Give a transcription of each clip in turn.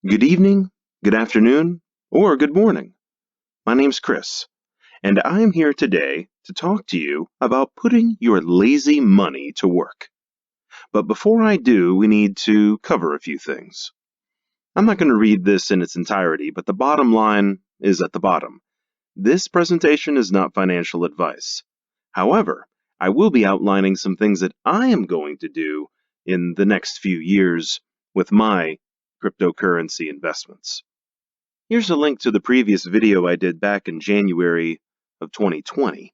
Good evening, good afternoon, or good morning. My name's Chris, and I'm here today to talk to you about putting your lazy money to work. But before I do, we need to cover a few things. I'm not going to read this in its entirety, but the bottom line is at the bottom. This presentation is not financial advice. However, I will be outlining some things that I am going to do in the next few years with my cryptocurrency investments. Here's a link to the previous video I did back in January of 2020.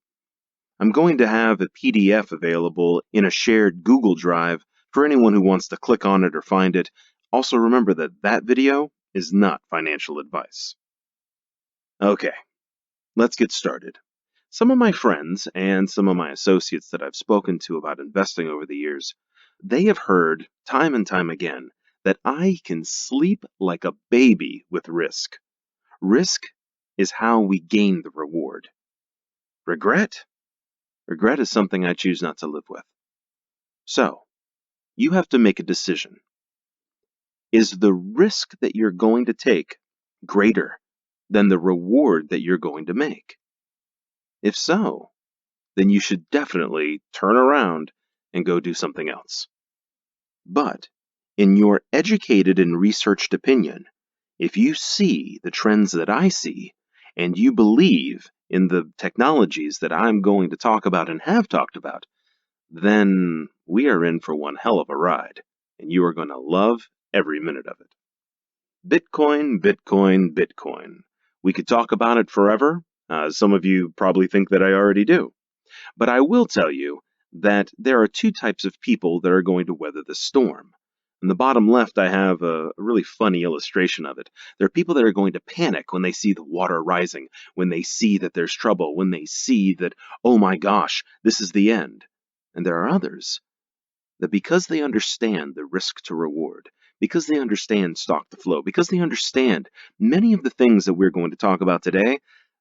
I'm going to have a PDF available in a shared Google Drive for anyone who wants to click on it or find it. Also remember that that video is not financial advice. Okay, let's get started. Some of my friends and some of my associates that I've spoken to about investing over the years, they have heard time and time again that I can sleep like a baby with risk. Risk is how we gain the reward. Regret? Regret is something I choose not to live with. So, you have to make a decision. Is the risk that you're going to take greater than the reward that you're going to make? If so, then you should definitely turn around and go do something else. But, in your educated and researched opinion, if you see the trends that I see, and you believe in the technologies that I'm going to talk about and have talked about, then we are in for one hell of a ride, and you are going to love every minute of it. Bitcoin, Bitcoin, Bitcoin. We could talk about it forever. Some of you probably think that I already do. But I will tell you that there are two types of people that are going to weather the storm. In the bottom left, I have a really funny illustration of it. There are people that are going to panic when they see the water rising, when they see that there's trouble, when they see that, oh my gosh, this is the end. And there are others that because they understand the risk to reward, because they understand stock to flow, because they understand many of the things that we're going to talk about today,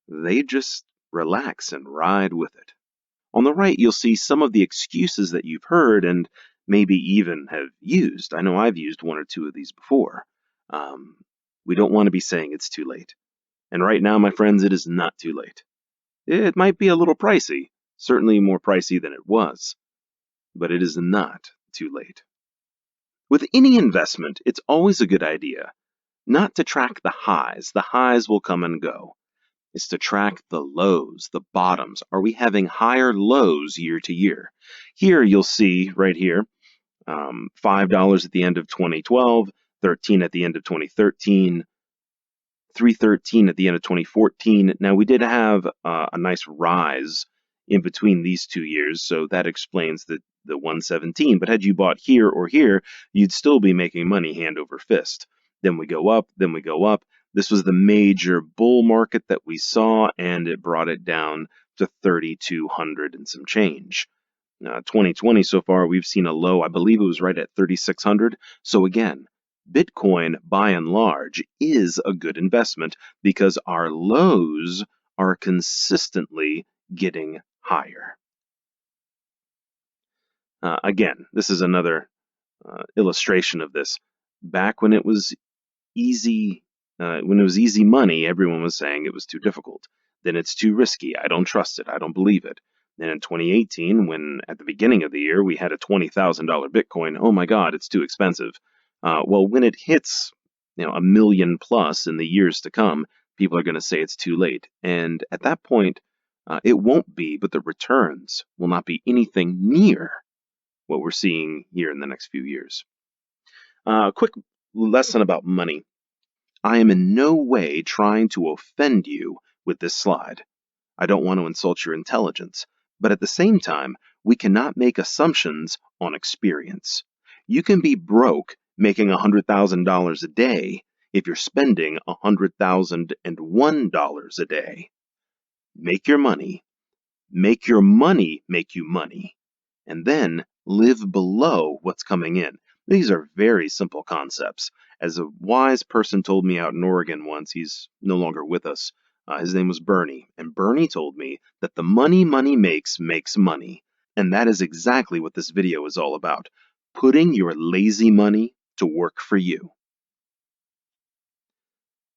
they just relax and ride with it. On the right, you'll see some of the excuses that you've heard and maybe even have used. I know I've used one or two of these before. Um, we don't want to be saying it's too late. And right now, my friends, it is not too late. It might be a little pricey, certainly more pricey than it was, but it is not too late. With any investment, it's always a good idea not to track the highs. The highs will come and go. Is to track the lows, the bottoms. Are we having higher lows year to year? Here you'll see right here, $5 at the end of 2012, 13 at the end of 2013, 313 at the end of 2014. Now we did have a nice rise in between these 2 years, so that explains the 117. But had you bought here or here, you'd still be making money hand over fist. Then we go up, then we go up. This was the major bull market that we saw, and it brought it down to 3,200 and some change. 2020 so far, we've seen a low, I believe it was right at 3,600. So again, Bitcoin, by and large, is a good investment because our lows are consistently getting higher. Again, this is another illustration of this. Back when it was easy money, everyone was saying it was too difficult. Then it's too risky. I don't trust it. I don't believe it. Then in 2018, when at the beginning of the year we had a $20,000 Bitcoin, oh my God, it's too expensive. Well, when it hits, a million plus in the years to come, people are going to say it's too late. And at that point, it won't be, but the returns will not be anything near what we're seeing here in the next few years. Quick lesson about money. I am in no way trying to offend you with this slide. I don't want to insult your intelligence, but at the same time, we cannot make assumptions on experience. You can be broke making $100,000 a day if you're spending $100,001 a day. Make your money make you money, and then live below what's coming in. These are very simple concepts. As a wise person told me out in Oregon once, he's no longer with us. His name was Bernie, and Bernie told me that the money makes money. And that is exactly what this video is all about. Putting your lazy money to work for you.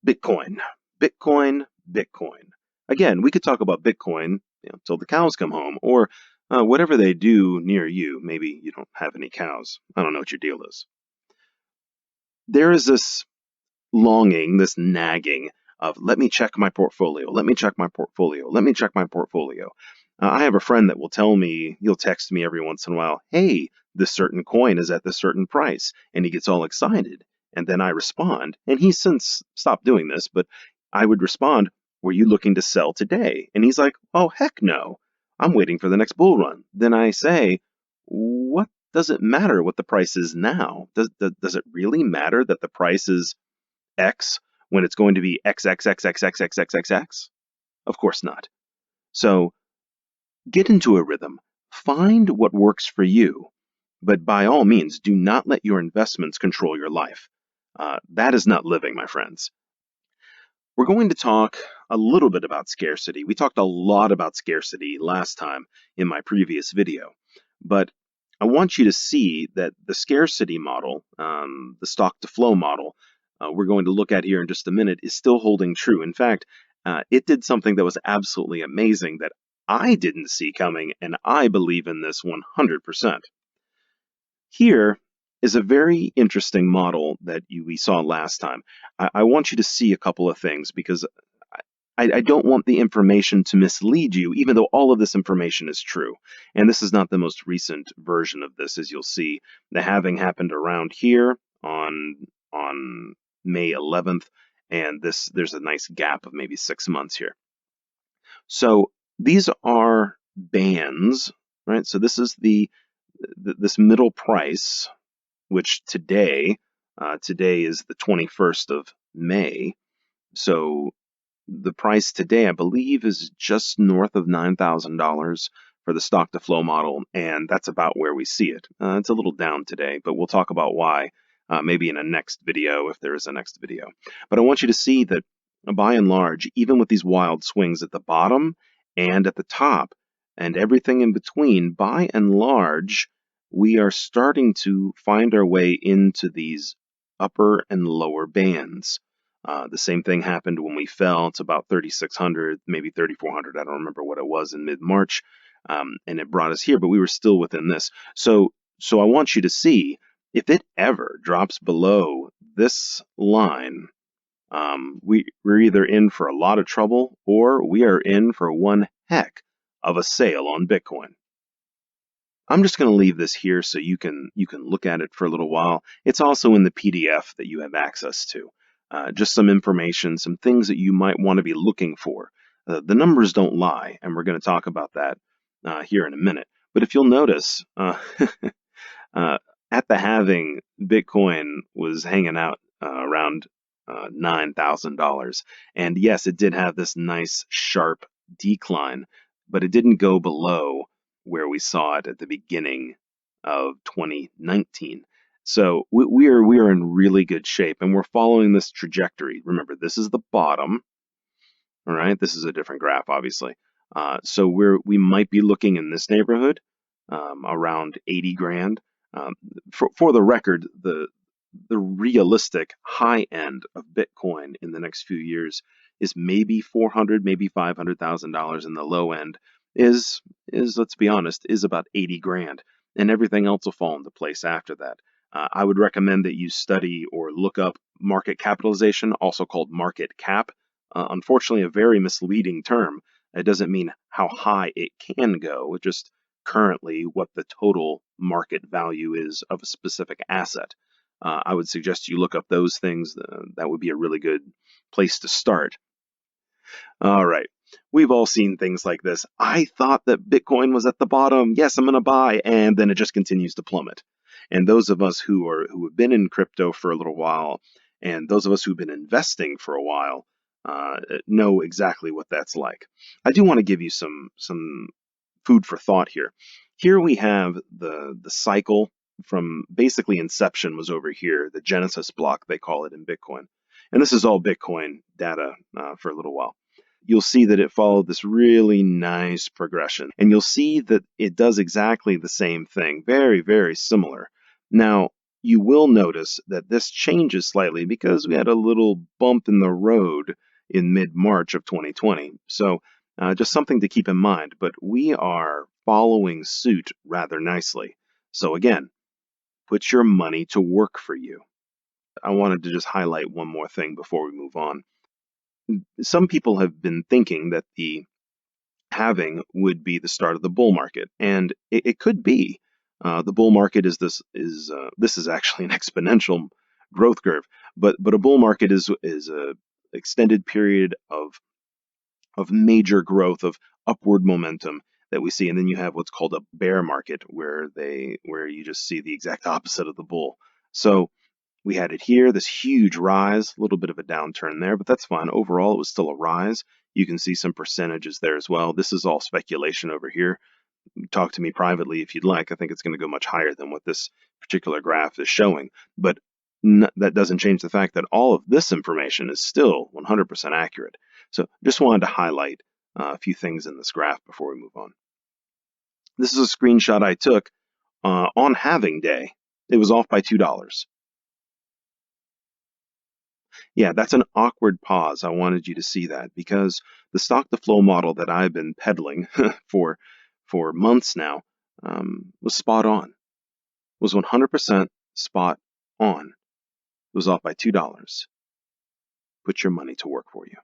Bitcoin, Bitcoin, Bitcoin. Again, we could talk about Bitcoin until the cows come home, or whatever they do near you. Maybe you don't have any cows. I don't know what your deal is. There is this longing, this nagging of let me check my portfolio, let me check my portfolio, let me check my portfolio. I have a friend that will tell me, he'll text me every once in a while, hey, this certain coin is at this certain price. And he gets all excited. And then I respond, and he's since stopped doing this, but I would respond, were you looking to sell today? And he's like, oh, heck no. I'm waiting for the next bull run. Then I say, what does it matter what the price is now? Does it really matter that the price is X when it's going to be XXXXXXXXX? Of course not. So get into a rhythm. Find what works for you. But by all means, do not let your investments control your life. That is not living, my friends. We're going to talk a little bit about scarcity. We talked a lot about scarcity last time in my previous video. But I want you to see that the scarcity model, the stock to flow model, we're going to look at here in just a minute, is still holding true. In fact, it did something that was absolutely amazing that I didn't see coming, and I believe in this 100%. Here is a very interesting model that we saw last time. I want you to see a couple of things because I don't want the information to mislead you, even though all of this information is true. And this is not the most recent version of this, as you'll see. The halving happened around here on May 11th, and there's a nice gap of maybe 6 months here. So these are bands, right? So this is this middle price, which today is the 21st of May. So the price today, I believe, is just north of $9,000 for the stock to flow model, and that's about where we see it. It's a little down today, but we'll talk about why maybe in a next video, if there is a next video. But I want you to see that by and large, even with these wild swings at the bottom and at the top and everything in between, by and large, we are starting to find our way into these upper and lower bands. The same thing happened when we fell to about 3,600, maybe 3,400. I don't remember what it was in mid-March, and it brought us here, but we were still within this. So I want you to see if it ever drops below this line, we're either in for a lot of trouble or we are in for one heck of a sale on Bitcoin. I'm just going to leave this here so you can look at it for a little while. It's also in the PDF that you have access to. Just some information, some things that you might want to be looking for. The numbers don't lie, and we're going to talk about that here in a minute. But if you'll notice, at the halving, Bitcoin was hanging out around $9,000. And yes, it did have this nice sharp decline, but it didn't go below where we saw it at the beginning of 2019. So we are in really good shape, and we're following this trajectory. Remember, this is the bottom. All right, this is a different graph, obviously. So we might be looking in this neighborhood, around 80 grand. For the record, the realistic high end of Bitcoin in the next few years is maybe 400, maybe $500,000, and the low end is let's be honest, is about 80 grand, and everything else will fall into place after that. I would recommend that you study or look up market capitalization, also called market cap. Unfortunately, a very misleading term. It doesn't mean how high it can go, just currently what the total market value is of a specific asset. I would suggest you look up those things. That would be a really good place to start. All right. We've all seen things like this. I thought that Bitcoin was at the bottom. Yes, I'm going to buy. And then it just continues to plummet. And those of us who have been in crypto for a little while, and those of us who've been investing for a while, know exactly what that's like. I do want to give you some food for thought here. Here we have the cycle from basically inception was over here, the Genesis block, they call it in Bitcoin. And this is all Bitcoin data for a little while. You'll see that it followed this really nice progression. And you'll see that it does exactly the same thing. Very, very similar. Now, you will notice that this changes slightly because we had a little bump in the road in mid-March of 2020. So just something to keep in mind, but we are following suit rather nicely. So again, put your money to work for you. I wanted to just highlight one more thing before we move on. Some people have been thinking that the halving would be the start of the bull market, and it could be. The bull market this is actually an exponential growth curve, but a bull market is a extended period of major growth of upward momentum that we see, and then you have what's called a bear market where you just see the exact opposite of the bull. So we had it here, this huge rise, a little bit of a downturn there, but that's fine. Overall, it was still a rise. You can see some percentages there as well. This is all speculation over here. Talk to me privately if you'd like. I think it's going to go much higher than what this particular graph is showing, but that doesn't change the fact that all of this information is still 100% accurate. So just wanted to highlight a few things in this graph before we move on. This is a screenshot I took on halving day. It was off by $2. Yeah, that's an awkward pause. I wanted you to see that because the stock to flow model that I've been peddling for months now was spot on. Was 100% spot on. It was off by $2. Put your money to work for you.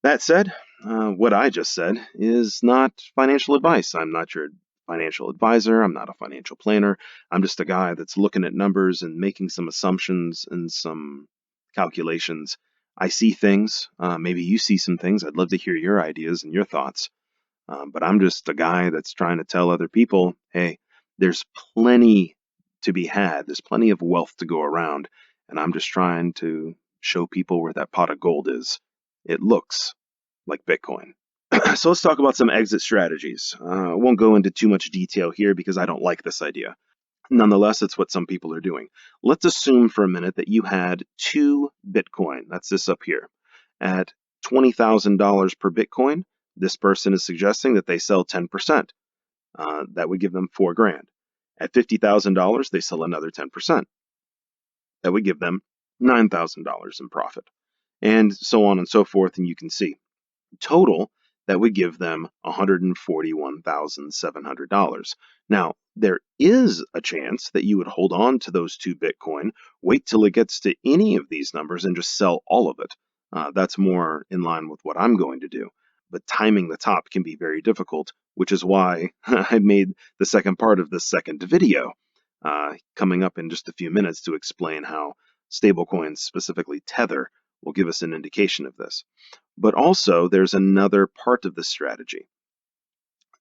That said, what I just said is not financial advice. I'm not your financial advisor. I'm not a financial planner. I'm just a guy that's looking at numbers and making some assumptions and some calculations. I see things. Maybe you see some things. I'd love to hear your ideas and your thoughts. But I'm just a guy that's trying to tell other people, hey, there's plenty to be had. There's plenty of wealth to go around. And I'm just trying to show people where that pot of gold is. It looks like Bitcoin. So let's talk about some exit strategies. I won't go into too much detail here because I don't like this idea. Nonetheless, it's what some people are doing. Let's assume for a minute that you had 2 Bitcoin. That's this up here. At $20,000 per Bitcoin, this person is suggesting that they sell 10%. That would give them $4,000. At $50,000, they sell another 10%. That would give them $9,000 in profit. And so on and so forth, and you can see. Total, that would give them $141,700. Now, there is a chance that you would hold on to those 2 Bitcoin, wait till it gets to any of these numbers and just sell all of it. That's more in line with what I'm going to do. But timing the top can be very difficult, which is why I made the second part of this second video coming up in just a few minutes to explain how stablecoins, specifically Tether, will give us an indication of this. But also, there's another part of the strategy.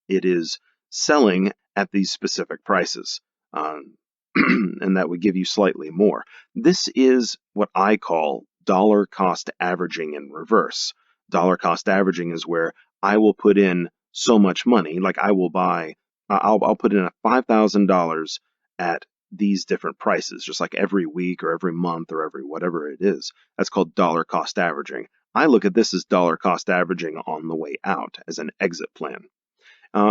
It is selling at these specific prices, and that would give you slightly more. This is what I call dollar cost averaging in reverse. Dollar cost averaging is where I will put in so much money, like I will buy, I'll put in $5,000 at these different prices, just like every week or every month or every whatever it is. That's called dollar cost averaging. I look at this as dollar cost averaging on the way out as an exit plan.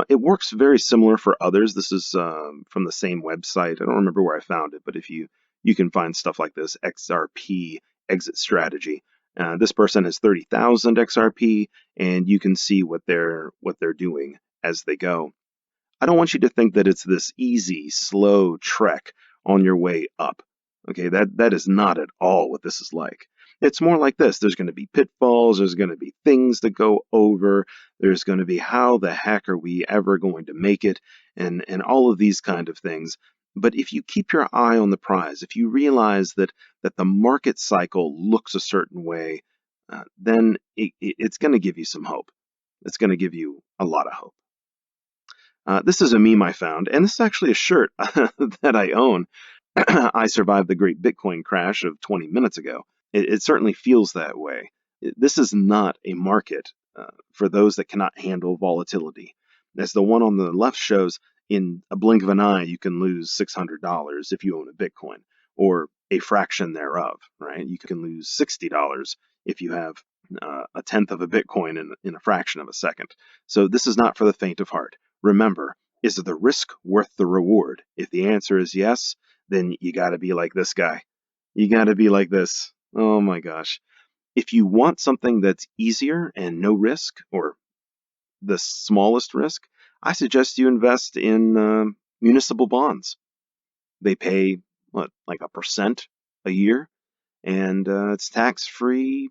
It works very similar for others. This is from the same website. I don't remember where I found it, but if you can find stuff like this, XRP exit strategy. This person has 30,000 XRP, and you can see what they're doing as they go. I don't want you to think that it's this easy, slow trek on your way up. Okay, that is not at all what this is like. It's more like this. There's going to be pitfalls. There's going to be things to go over. There's going to be how the heck are we ever going to make it, and all of these kind of things. But if you keep your eye on the prize, if you realize that the market cycle looks a certain way, then it's going to give you some hope. It's going to give you a lot of hope. This is a meme I found, and this is actually a shirt that I own. I survived the great Bitcoin crash of 20 minutes ago. It certainly feels that way. This is not a market for those that cannot handle volatility. As the one on the left shows, in a blink of an eye, you can lose $600 if you own a Bitcoin, or a fraction thereof, right? You can lose $60 if you have a tenth of a Bitcoin in a fraction of a second. So this is not for the faint of heart. Remember, is the risk worth the reward? If the answer is yes, then you got to be like this guy. You got to be like this. Oh my gosh. If you want something that's easier and no risk, or the smallest risk, I suggest you invest in municipal bonds. They pay, what, like 1% a year, and it's tax-free,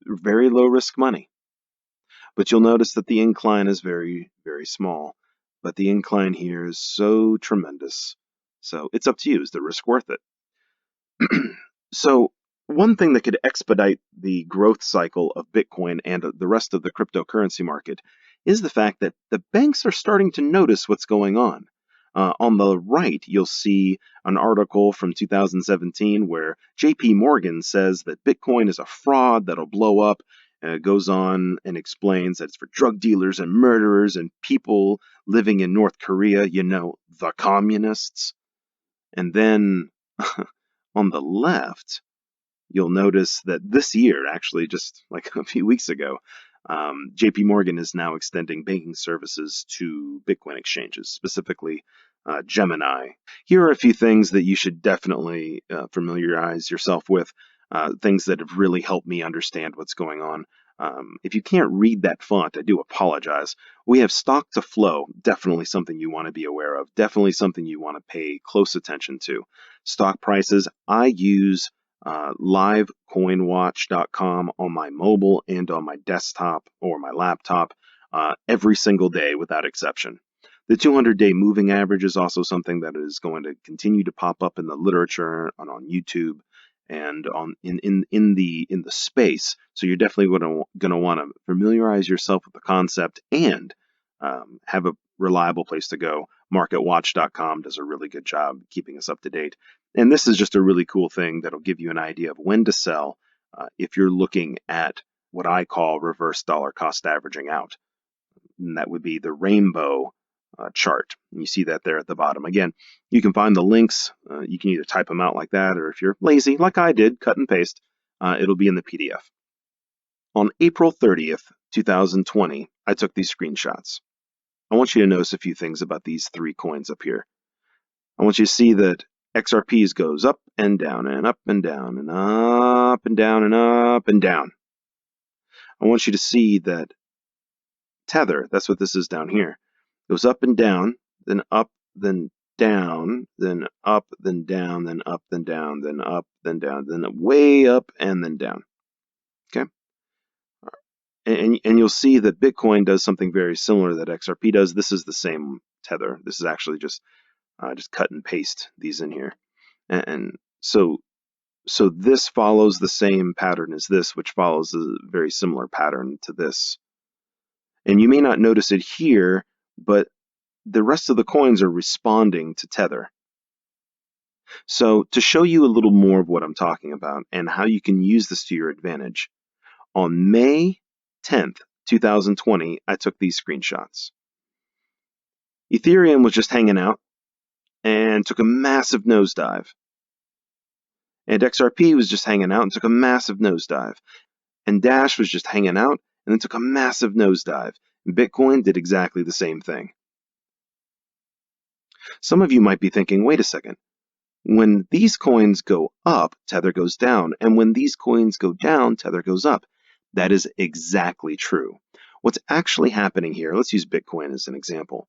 very low-risk money. But you'll notice that the incline is very, very small. But the incline here is so tremendous. So it's up to you. Is the risk worth it? So one thing that could expedite the growth cycle of Bitcoin and the rest of the cryptocurrency market is the fact that the banks are starting to notice what's going on. On the right, you'll see an article from 2017 where JP Morgan says that Bitcoin is a fraud that'll blow up. It goes on and explains that it's for drug dealers and murderers and people living in North Korea, the communists. And then on the left, you'll notice that this year, actually just like a few weeks ago, JP Morgan is now extending banking services to Bitcoin exchanges, specifically Gemini. Here are a few things that you should definitely familiarize yourself with, things that have really helped me understand what's going on. If you can't read that font, I do apologize. We have stock to flow, definitely something you want to be aware of, definitely something you want to pay close attention to. Stock prices, I use livecoinwatch.com on my mobile and on my desktop or my laptop every single day without exception. The 200-day moving average is also something that is going to continue to pop up in the literature and on YouTube and in the space. So you're definitely going to want to familiarize yourself with the concept and have a reliable place to go. MarketWatch.com does a really good job keeping us up to date. And this is just a really cool thing that'll give you an idea of when to sell if you're looking at what I call reverse dollar cost averaging out. And that would be the rainbow chart. And you see that there at the bottom. Again, you can find the links. You can either type them out like that, or if you're lazy, like I did, cut and paste. It'll be in the PDF. On April 30th, 2020, I took these screenshots. I want you to notice a few things about these three coins up here. I want you to see that XRPs goes up and down and up and down and up and down and up and down. I want you to see that Tether, that's what this is down here, goes up and down, then up, then down, then up, then down, then up, then down, then up, then down, then way up, and then down. Okay? And you'll see that Bitcoin does something very similar that XRP does. This is the same Tether. This is actually just cut and paste these in here. And so this follows the same pattern as this, which follows a very similar pattern to this. And you may not notice it here, but the rest of the coins are responding to Tether. So to show you a little more of what I'm talking about and how you can use this to your advantage, on May 10th, 2020, I took these screenshots. Ethereum was just hanging out and took a massive nosedive. And XRP was just hanging out and took a massive nosedive. And Dash was just hanging out and then took a massive nosedive. And Bitcoin did exactly the same thing. Some of you might be thinking, wait a second. When these coins go up, Tether goes down. And when these coins go down, Tether goes up. That is exactly true. What's actually happening here, let's use Bitcoin as an example.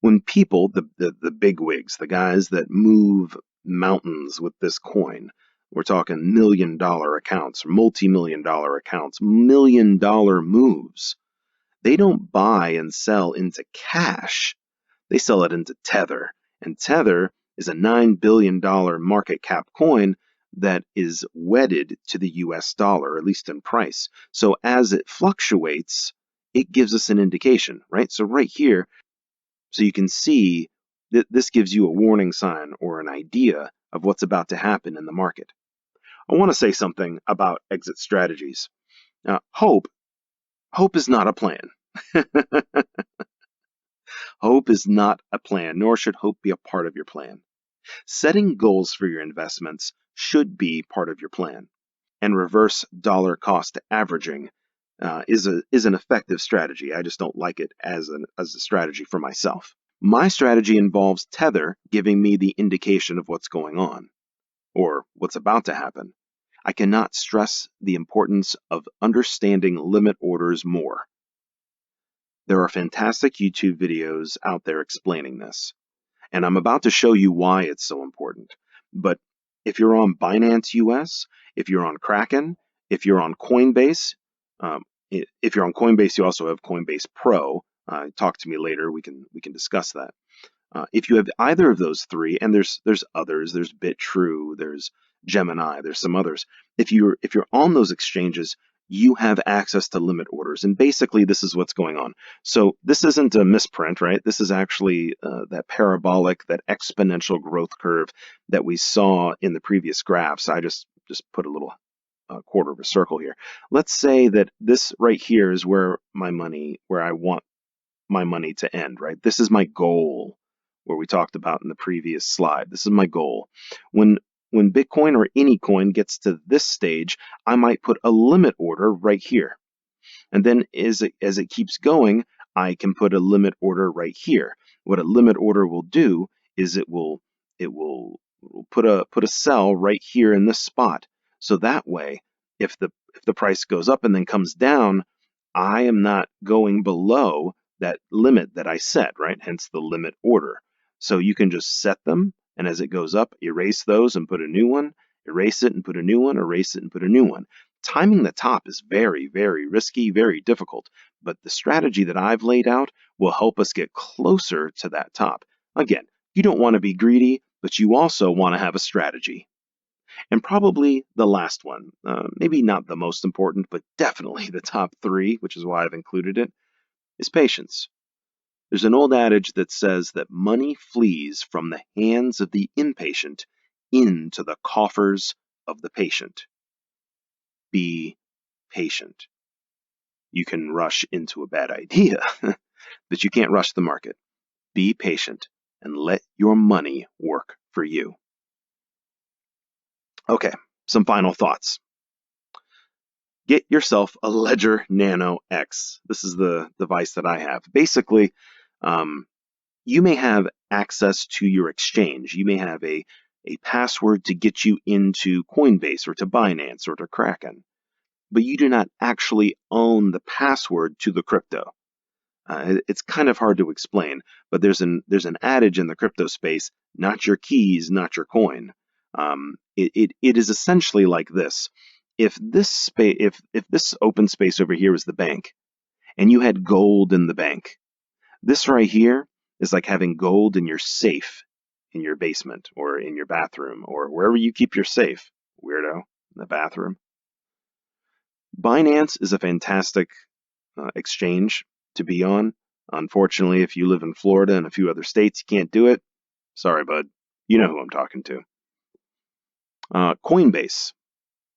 When people, the bigwigs, the guys that move mountains with this coin, we're talking $1 million accounts, multi-million dollar accounts, $1 million moves. They don't buy and sell into cash. They sell it into Tether. And Tether is a $9 billion market cap coin that is wedded to the US dollar, at least in price. So as it fluctuates, it gives us an indication, right? So right here, so you can see that this gives you a warning sign or an idea of what's about to happen in the market. I want to say something about exit strategies. Hope is not a plan. Hope is not a plan, nor should hope be a part of your plan. Setting goals for your investments should be part of your plan. And reverse dollar cost averaging is an effective strategy. I just don't like it as a strategy for myself. My strategy involves Tether giving me the indication of what's going on, or what's about to happen. I cannot stress the importance of understanding limit orders more. There are fantastic YouTube videos out there explaining this, and I'm about to show you why it's so important. But if you're on Binance US, if you're on Kraken, if you're on Coinbase, um, if you're on Coinbase, you also have Coinbase Pro. Talk to me later. We can discuss that. If you have either of those three, and there's others, there's BitTrue, there's Gemini, there's some others. If you're on those exchanges, you have access to limit orders, and basically this is what's going on. So this isn't a misprint, right? This is actually that parabolic, that exponential growth curve that we saw in the previous graphs. I just put a little quarter of a circle here. Let's say that this right here is where I want my money to end, right? This is my goal, where we talked about in the previous slide. This is my goal. When Bitcoin or any coin gets to this stage, I might put a limit order right here. And then as it keeps going, I can put a limit order right here. What a limit order will do is it will put a sell right here in this spot. So that way, if the price goes up and then comes down, I am not going below that limit that I set, right? Hence the limit order. So you can just set them, and as it goes up, erase those and put a new one, erase it and put a new one, erase it and put a new one. Timing the top is very, very risky, very difficult, but the strategy that I've laid out will help us get closer to that top. Again, you don't want to be greedy, but you also want to have a strategy. And probably the last one, maybe not the most important, but definitely the top three, which is why I've included it, is patience. There's an old adage that says that money flees from the hands of the impatient into the coffers of the patient. Be patient. You can rush into a bad idea, but you can't rush the market. Be patient and let your money work for you. Okay, some final thoughts. Get yourself a Ledger Nano X. This is the device that I have. Basically, you may have access to your exchange. You may have a password to get you into Coinbase or to Binance or to Kraken, but you do not actually own the password to the crypto. It's kind of hard to explain, but there's an adage in the crypto space: not your keys, not your coin. It is essentially like this: if this open space over here is the bank, and you had gold in the bank, this right here is like having gold in your safe in your basement or in your bathroom or wherever you keep your safe, weirdo, in the bathroom. Binance is a fantastic exchange to be on. Unfortunately, if you live in Florida and a few other states, you can't do it. Sorry, bud. You know who I'm talking to. Coinbase.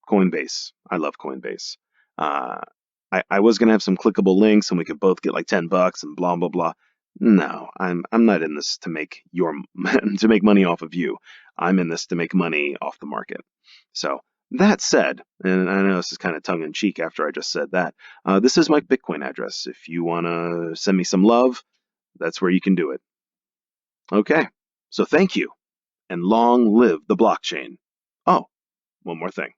I love Coinbase. I was gonna have some clickable links and we could both get like $10 and blah blah blah. No, I'm not in this to make to make money off of you. I'm in this to make money off the market. So that said, and I know this is kind of tongue in cheek after I just said that, this is my Bitcoin address. If you want to send me some love, that's where you can do it. Okay, so thank you, and long live the blockchain. Oh, one more thing.